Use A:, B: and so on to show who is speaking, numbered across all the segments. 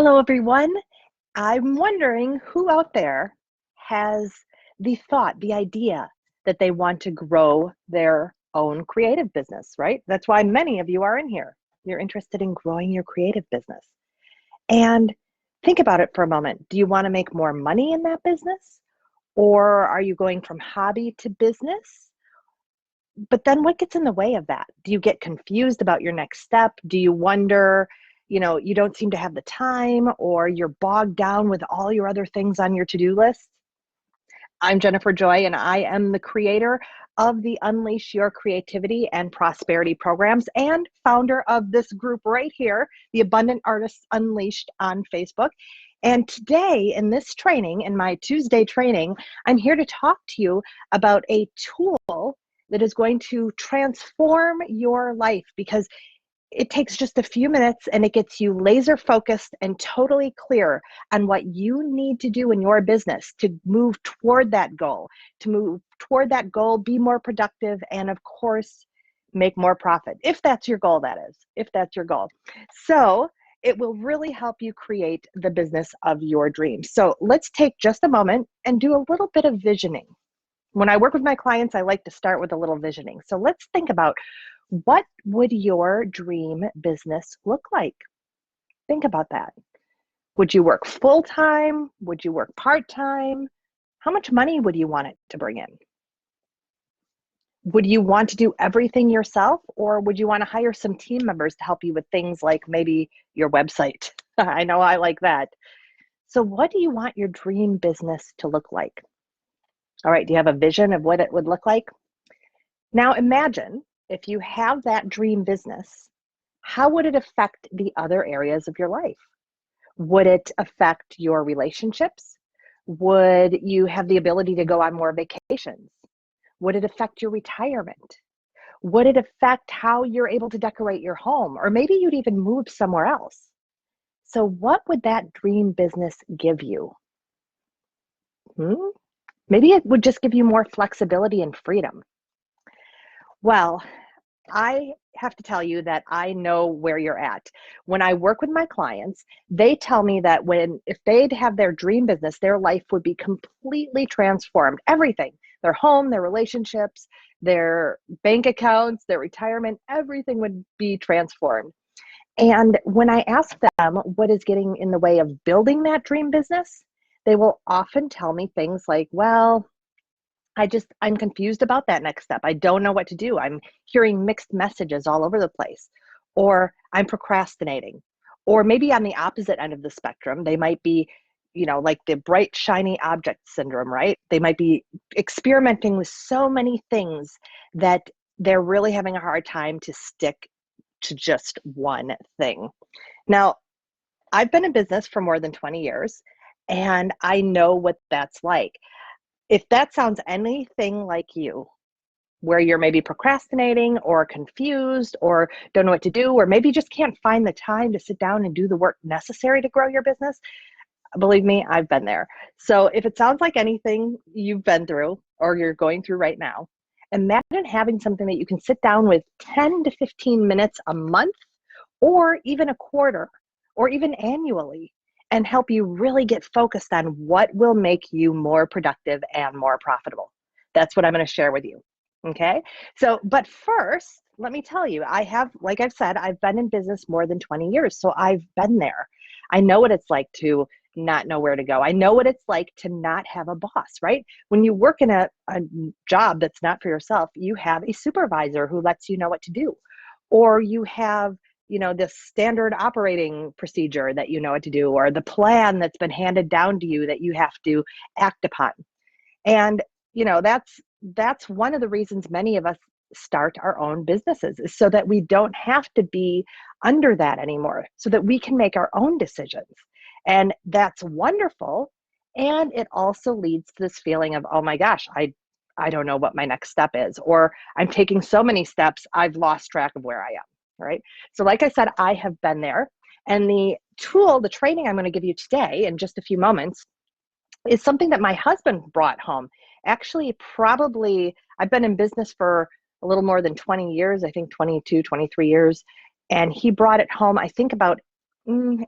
A: Hello, everyone. I'm wondering who out there has the thought, the idea that they want to grow their own creative business, right? That's why many of you are in here. You're interested in growing your creative business. And think about it for a moment. Do you want to make more money in that business? Or are you going from hobby to business? But then what gets in the way of that? Do you get confused about your next step? Do you wonder, you don't seem to have the time, or you're bogged down with all your other things on your to-do list? I'm Jennifer Joy, and I am the creator of the Unleash Your Creativity and Prosperity programs and founder of this group right here, the Abundant Artists Unleashed on Facebook. And today in this training, in my Tuesday training, I'm here to talk to you about a tool that is going to transform your life, because it takes just a few minutes and it gets you laser focused and totally clear on what you need to do in your business to move toward that goal, be more productive, and of course, make more profit. If that's your goal, that is, if that's your goal. So it will really help you create the business of your dreams. So let's take just a moment and do a little bit of visioning. When I work with my clients, I like to start with a little visioning. So let's think about, what would your dream business look like? Think about that. Would you work full-time? Would you work part-time? How much money would you want it to bring in? Would you want to do everything yourself, or would you want to hire some team members to help you with things like maybe your website? I know I like that. So what do you want your dream business to look like? All right, do you have a vision of what it would look like? Now imagine, if you have that dream business, how would it affect the other areas of your life? Would it affect your relationships? Would you have the ability to go on more vacations? Would it affect your retirement? Would it affect how you're able to decorate your home? Or maybe you'd even move somewhere else. So what would that dream business give you? Maybe it would just give you more flexibility and freedom. Well, I have to tell you that I know where you're at. When I work with my clients, they tell me that if they'd have their dream business, their life would be completely transformed. Everything, their home, their relationships, their bank accounts, their retirement, everything would be transformed. And when I ask them what is getting in the way of building that dream business, they will often tell me things like, well, I'm confused about that next step. I don't know what to do. I'm hearing mixed messages all over the place, or I'm procrastinating. Or maybe on the opposite end of the spectrum, they might be, like the bright, shiny object syndrome, right? They might be experimenting with so many things that they're really having a hard time to stick to just one thing. Now, I've been in business for more than 20 years, and I know what that's like. If that sounds anything like you, where you're maybe procrastinating or confused or don't know what to do, or maybe just can't find the time to sit down and do the work necessary to grow your business, believe me, I've been there. So if it sounds like anything you've been through or you're going through right now, imagine having something that you can sit down with 10 to 15 minutes a month, or even a quarter, or even annually, and help you really get focused on what will make you more productive and more profitable. That's what I'm going to share with you. Okay. So, but first, let me tell you, like I've said, I've been in business more than 20 years. So I've been there. I know what it's like to not know where to go. I know what it's like to not have a boss, right? When you work in a job that's not for yourself, you have a supervisor who lets you know what to do, or you have this standard operating procedure that you know what to do, or the plan that's been handed down to you that you have to act upon. And that's one of the reasons many of us start our own businesses, is so that we don't have to be under that anymore, so that we can make our own decisions. And that's wonderful. And it also leads to this feeling of, oh my gosh, I don't know what my next step is, or I'm taking so many steps, I've lost track of where I am. Right? So like I said, I have been there. And the training I'm going to give you today in just a few moments, is something that my husband brought home. Actually, I've been in business for a little more than 20 years, I think 22, 23 years. And he brought it home, I think about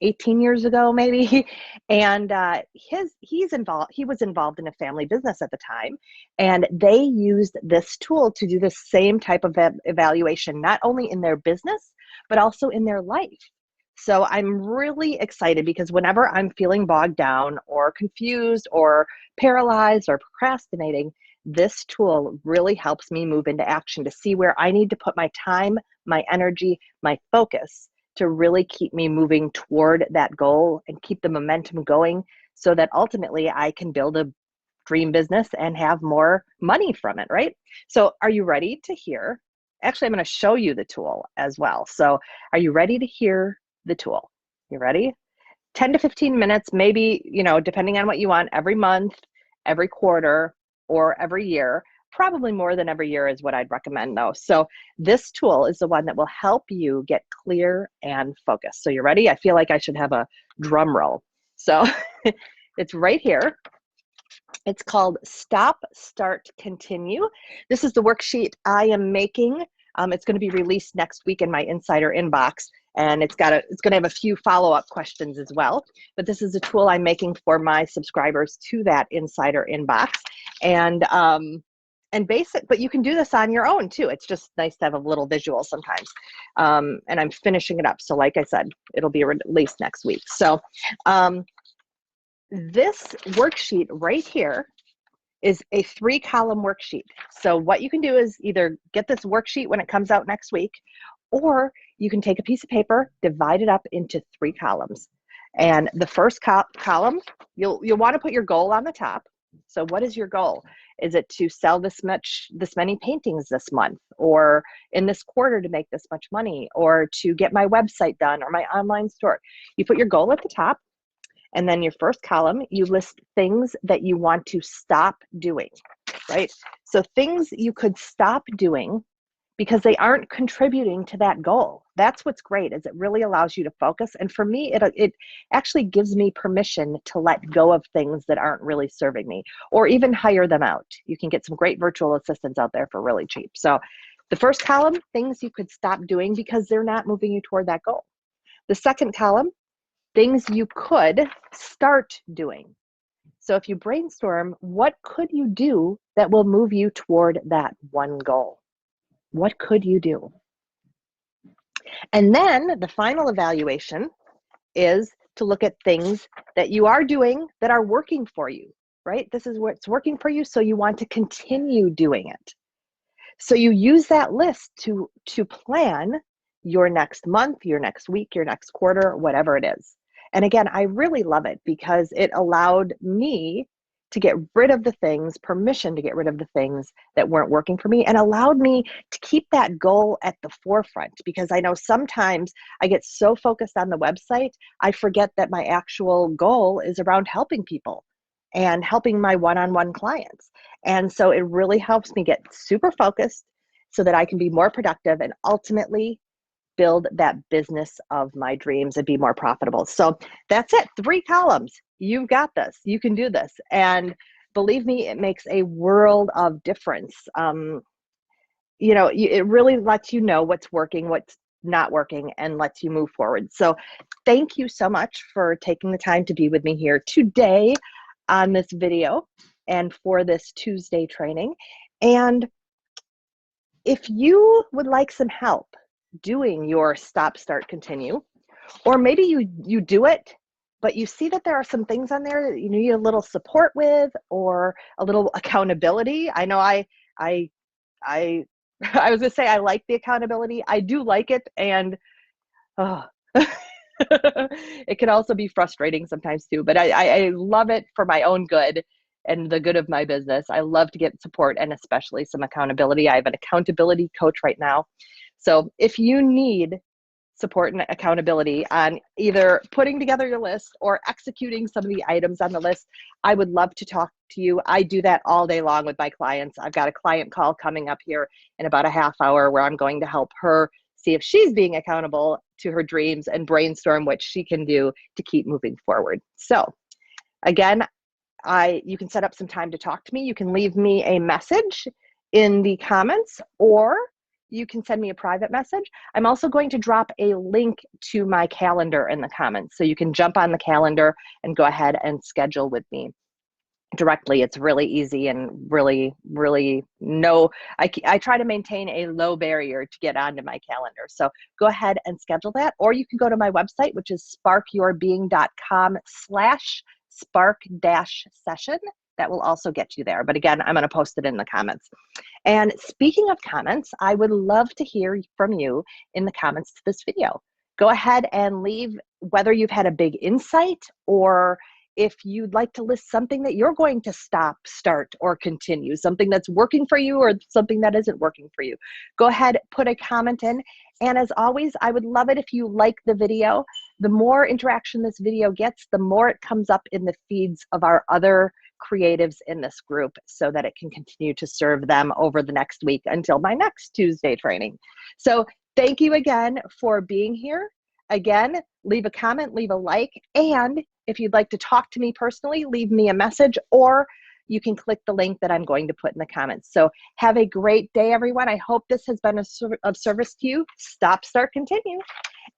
A: 18 years ago, maybe. And he was involved in a family business at the time, and they used this tool to do the same type of evaluation, not only in their business, but also in their life. So I'm really excited because whenever I'm feeling bogged down or confused or paralyzed or procrastinating, this tool really helps me move into action to see where I need to put my time, my energy, my focus to really keep me moving toward that goal and keep the momentum going so that ultimately I can build a dream business and have more money from it, right? So are you ready to hear? Actually, I'm going to show you the tool as well. So are you ready to hear the tool? You ready? 10 to 15 minutes, maybe, depending on what you want, every month, every quarter, or every year. Probably more than every year is what I'd recommend though. So this tool is the one that will help you get clear and focused. So you ready? I feel like I should have a drum roll. So it's right here. It's called Stop, Start, Continue. This is the worksheet I am making. It's going to be released next week in my insider inbox, and it's going to have a few follow-up questions as well. But this is a tool I'm making for my subscribers to that insider inbox, and basic. But you can do this on your own too. It's just nice to have a little visual sometimes. And I'm finishing it up, so like I said, it'll be released next week. So this worksheet right here is a 3-column worksheet. So what you can do is either get this worksheet when it comes out next week, or you can take a piece of paper, divide it up into 3 columns. And the first column, you'll want to put your goal on the top. So what is your goal? Is it to sell this many paintings this month, or in this quarter to make this much money, or to get my website done or my online store? You put your goal at the top. And then your first column, you list things that you want to stop doing, right? So things you could stop doing because they aren't contributing to that goal. That's what's great, is it really allows you to focus. And for me, it actually gives me permission to let go of things that aren't really serving me, or even hire them out. You can get some great virtual assistants out there for really cheap. So the first column, things you could stop doing because they're not moving you toward that goal. The second column, things you could start doing. So if you brainstorm, what could you do that will move you toward that one goal? What could you do? And then the final evaluation is to look at things that you are doing that are working for you, right? This is what's working for you, so you want to continue doing it. So you use that list to plan your next month, your next week, your next quarter, whatever it is. And again, I really love it because it allowed me to get rid of the things, permission to get rid of the things that weren't working for me, and allowed me to keep that goal at the forefront, because I know sometimes I get so focused on the website, I forget that my actual goal is around helping people and helping my one-on-one clients. And so it really helps me get super focused so that I can be more productive and ultimately build that business of my dreams and be more profitable. So that's it, 3 columns. You've got this, you can do this. And believe me, it makes a world of difference. It really lets you know what's working, what's not working, and lets you move forward. So thank you so much for taking the time to be with me here today on this video and for this Tuesday training. And if you would like some help doing your stop, start, continue, or maybe you do it, but you see that there are some things on there that you need a little support with, or a little accountability. I know I was gonna say I like the accountability. I do like it, and it can also be frustrating sometimes too, but I love it for my own good and the good of my business. I love to get support, and especially some accountability. I have an accountability coach right now. So if you need support and accountability on either putting together your list or executing some of the items on the list, I would love to talk to you. I do that all day long with my clients. I've got a client call coming up here in about a half hour where I'm going to help her see if she's being accountable to her dreams and brainstorm what she can do to keep moving forward. So again, you can set up some time to talk to me. You can leave me a message in the comments, or you can send me a private message. I'm also going to drop a link to my calendar in the comments, so you can jump on the calendar and go ahead and schedule with me directly. It's really easy and really I try to maintain a low barrier to get onto my calendar. So go ahead and schedule that, or you can go to my website, which is sparkyourbeing.com/spark-session. That will also get you there. But again, I'm going to post it in the comments. And speaking of comments, I would love to hear from you in the comments to this video. Go ahead and leave whether you've had a big insight, or if you'd like to list something that you're going to stop, start, or continue, something that's working for you or something that isn't working for you. Go ahead, put a comment in. And as always, I would love it if you like the video. The more interaction this video gets, the more it comes up in the feeds of our other creatives in this group, so that it can continue to serve them over the next week until my next Tuesday training. So thank you again for being here. Again, leave a comment, leave a like, and if you'd like to talk to me personally, leave me a message, or you can click the link that I'm going to put in the comments. So have a great day, everyone. I hope this has been of service to you. Stop, start, continue.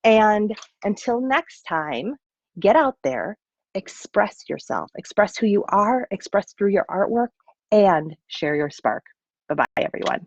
A: And until next time, get out there, express yourself, express who you are, express through your artwork, and share your spark. Bye-bye, everyone.